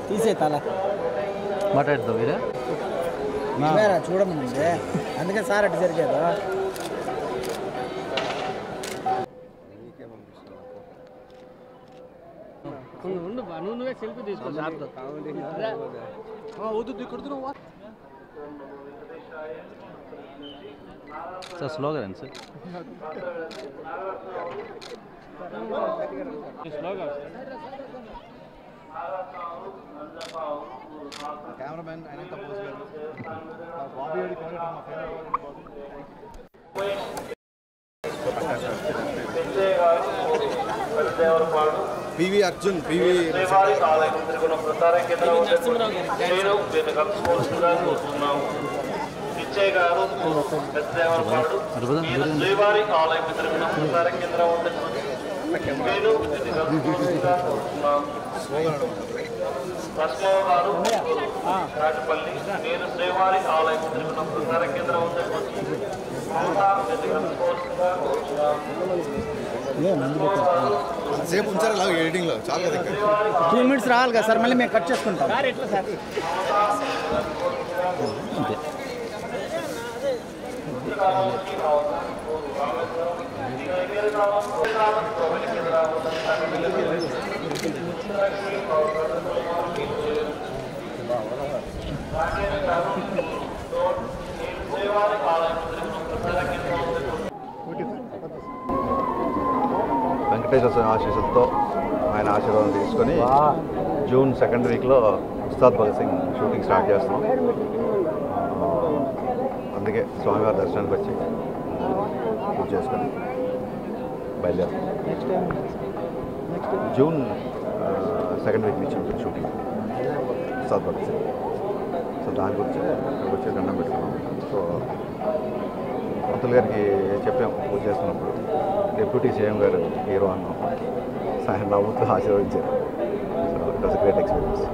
తీసే తల మాట్లాడుతావు వీరా చూడమండి అందుకే సార్ అటు జరిగారు నువ్వే సెల్ఫీ తీసుకో సార్తో వద్దు ఇక్కడ సార్ స్లోగా రండి సార్ స్లోగా కెమెరామెన్ అనంత పోస్ గారు బాబీ గారి పివి అర్జున్ పివి పిచ్చయ్య గారు శ్రీవారి ఆలయం తిరుగున ప్రసార కేంద్రం రస్మావ్ గారు రాజపల్లి నేను శ్రీవారి ఆలయం తిరుగున ప్రసార కేంద్రం సేపు ఉంచారు అలాగే ఎడిటింగ్లో చాలా 2 minutes రావాలి కదా సార్ మళ్ళీ మేము కట్ చేసుకుంటాం ఎట్లా సార్ వెంకటేశ్వర స్వామి ఆశీస్సులతో ఆయన ఆశీర్వాదం తీసుకొని జూన్ 2nd వీక్లో ఉస్తాద్ భగత్ సింగ్ షూటింగ్ స్టార్ట్ చేస్తున్నాం. అందుకే స్వామివారి దర్శనానికి వచ్చి పూజ చేసుకొని బయలుదేరుతాం. జూన్ 2nd వీక్ నుంచి ఉంటుంది షూటింగ్ ఉస్తాద్ భగత్ సింగ్. సో దాని గురించి ఇక్కడికి వచ్చి దండం పెట్టుకున్నాం. సో పంతులు గారికి చెప్పాం పూజ చేస్తున్నప్పుడు డిప్యూటీ సీఎం గారు హీరో అన్నాం. ఆయన నవ్వుతూ ఆశీర్వదించారు. So it was great experience.